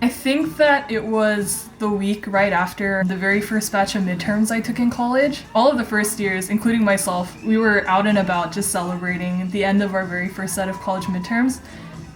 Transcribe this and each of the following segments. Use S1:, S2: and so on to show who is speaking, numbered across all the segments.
S1: I think that it was the week right after the very first batch of midterms I took in college. All of the first years, including myself, we were out and about just celebrating the end of our very first set of college midterms.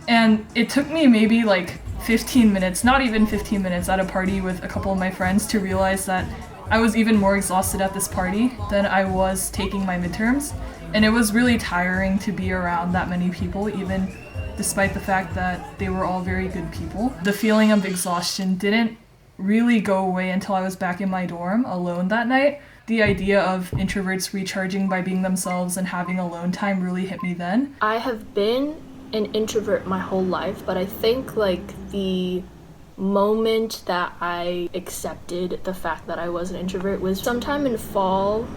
S1: And it took me maybe like 15 minutes, not even 15 minutes, at a party with a couple of my friends to realize that I was even more exhausted at this party than I was taking my midterms. And it was really tiring to be around that many people, even despite the fact that they were all very good people. The feeling of exhaustion didn't really go away until I was back in my dorm alone that night. The idea of introverts recharging by being themselves and having alone time really hit me then.
S2: I have been an introvert my whole life, but I think like the moment that I accepted the fact that I was an introvert was sometime in fall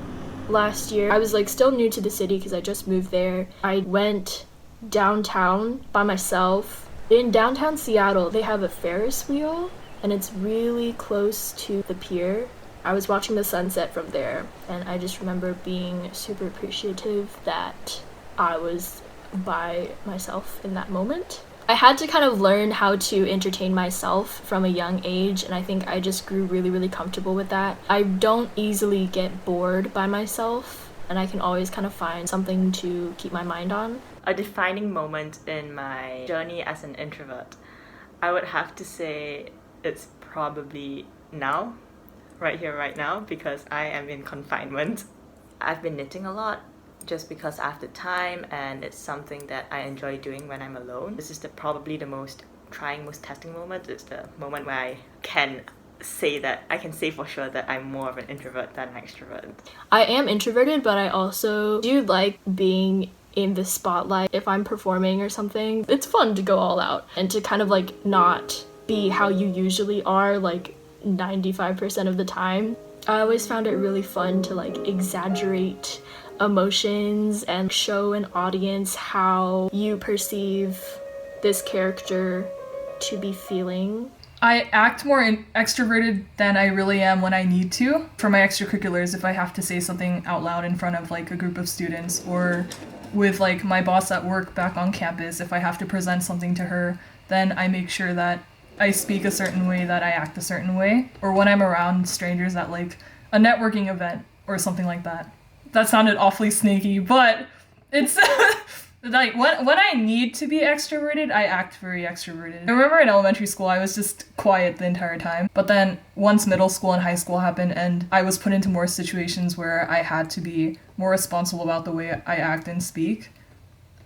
S2: last year. I was like still new to the city because I just moved there. I went downtown by myself. In downtown Seattle, they have a Ferris wheel and it's really close to the pier. I was watching the sunset from there and I just remember being super appreciative that I was by myself in that moment. I had to kind of learn how to entertain myself from a young age, and I think I just grew really, really comfortable with that. I don't easily get bored by myself, and I can always kind of find something to keep my mind on.
S3: A defining moment in my journey as an introvert, I would have to say it's probably now, right here, right now, because I am in confinement. I've been knitting a lot just because I have the time and it's something that I enjoy doing when I'm alone. This is probably the most trying, most testing moment. It's the moment where I can say for sure that I'm more of an introvert than an extrovert.
S2: I am introverted, but I also do like being in the spotlight. If I'm performing or something, it's fun to go all out and to kind of like not be how you usually are like 95% of the time. I always found it really fun to like exaggerate emotions and show an audience how you perceive this character to be feeling.
S1: I act more extroverted than I really am when I need to. For my extracurriculars, if I have to say something out loud in front of like a group of students, or with like my boss at work back on campus, if I have to present something to her, then I make sure that I speak a certain way, that I act a certain way. Or when I'm around strangers at like a networking event or something like that. That sounded awfully sneaky, but it's like when I need to be extroverted, I act very extroverted. I remember in elementary school, I was just quiet the entire time. But then once middle school and high school happened and I was put into more situations where I had to be more responsible about the way I act and speak,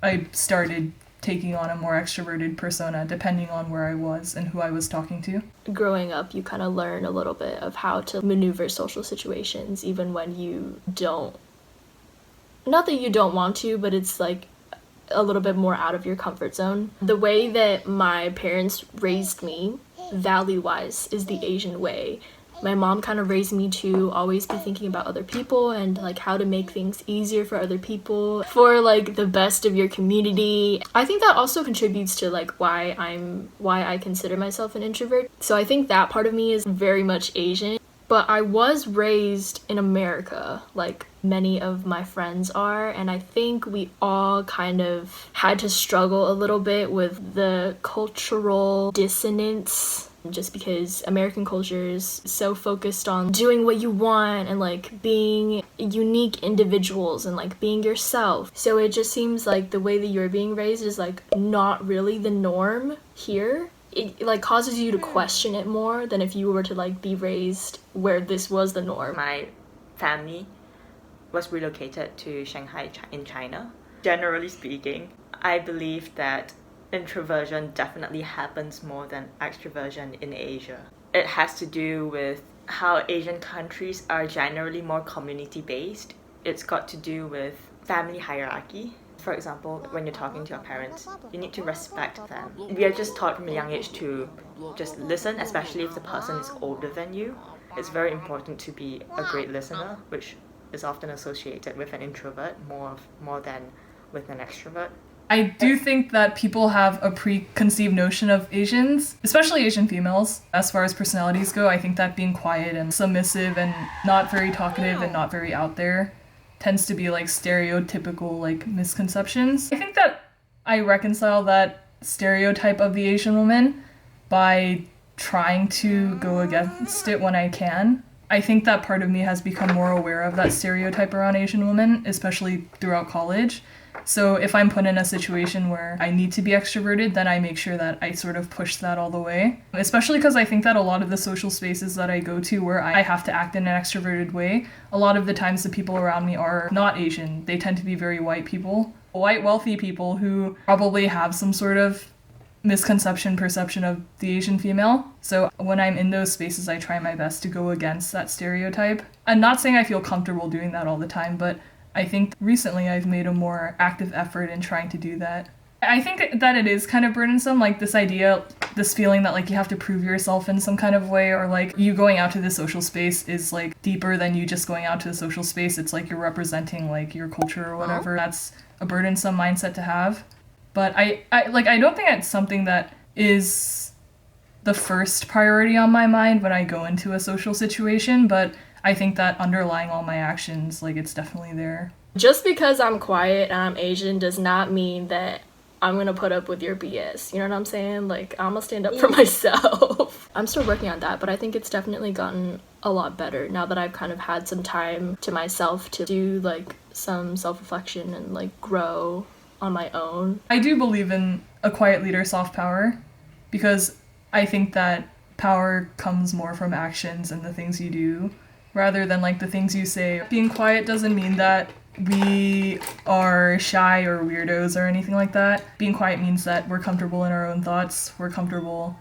S1: I started taking on a more extroverted persona depending on where I was and who I was talking to.
S2: Growing up, you kind of learn a little bit of how to maneuver social situations even when you don't. Not that you don't want to, but it's like a little bit more out of your comfort zone. The way that my parents raised me, value-wise, is the Asian way. My mom kind of raised me to always be thinking about other people and like how to make things easier for other people for like the best of your community. I think that also contributes to like why I consider myself an introvert. So I think that part of me is very much Asian. But I was raised in America, like many of my friends are, and I think we all kind of had to struggle a little bit with the cultural dissonance, just because American culture is so focused on doing what you want and like being unique individuals and like being yourself. So it just seems like the way that you're being raised is like not really the norm here. It like causes you to question it more than if you were to like be raised where this was the norm.
S3: My family was relocated to Shanghai in China. Generally speaking, I believe that introversion definitely happens more than extroversion in Asia. It has to do with how Asian countries are generally more community-based. It's got to do with family hierarchy. For example, when you're talking to your parents, you need to respect them. We are just taught from a young age to just listen, especially if the person is older than you. It's very important to be a great listener, which is often associated with an introvert more than with an extrovert.
S1: I do think that people have a preconceived notion of Asians, especially Asian females, as far as personalities go. I think that being quiet and submissive and not very talkative and not very out there tends to be like stereotypical like misconceptions. I think that I reconcile that stereotype of the Asian woman by trying to go against it when I can. I think that part of me has become more aware of that stereotype around Asian women, especially throughout college. So if I'm put in a situation where I need to be extroverted, then I make sure that I sort of push that all the way. Especially because I think that a lot of the social spaces that I go to where I have to act in an extroverted way, a lot of the times the people around me are not Asian. They tend to be very white people. White, wealthy people who probably have some sort of perception of the Asian female. So when I'm in those spaces, I try my best to go against that stereotype. I'm not saying I feel comfortable doing that all the time, but I think recently I've made a more active effort in trying to do that. I think that it is kind of burdensome, like this idea, this feeling that like you have to prove yourself in some kind of way, or like you going out to the social space is like deeper than you just going out to the social space. It's like you're representing like your culture or whatever. That's a burdensome mindset to have. But I don't think it's something that is the first priority on my mind when I go into a social situation, but I think that underlying all my actions, like, it's definitely there.
S2: Just because I'm quiet and I'm Asian does not mean that I'm gonna put up with your BS. You know what I'm saying? Like, I'm gonna stand up for myself. I'm still working on that, but I think it's definitely gotten a lot better now that I've kind of had some time to myself to do, like, some self-reflection and, like, grow on my own.
S1: I do believe in a quiet leader, soft power, because I think that power comes more from actions and the things you do, rather than like the things you say. Being quiet doesn't mean that we are shy or weirdos or anything like that. Being quiet means that we're comfortable in our own thoughts, we're comfortable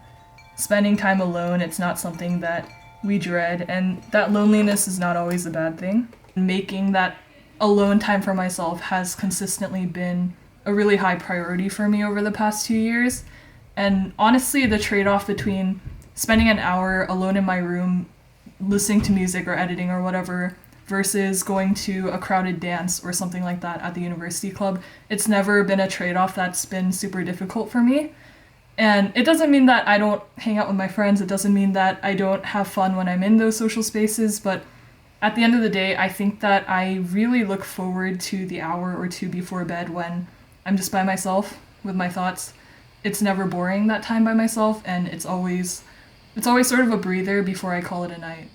S1: spending time alone. It's not something that we dread, and that loneliness is not always a bad thing. Making that alone time for myself has consistently been a really high priority for me over the past 2 years. And honestly, the trade-off between spending an hour alone in my room listening to music or editing or whatever versus going to a crowded dance or something like that at the university club, it's never been a trade-off that's been super difficult for me. And it doesn't mean that I don't hang out with my friends, it doesn't mean that I don't have fun when I'm in those social spaces, but at the end of the day, I think that I really look forward to the hour or two before bed when I'm just by myself with my thoughts. It's never boring, that time by myself, and it's always sort of a breather before I call it a night.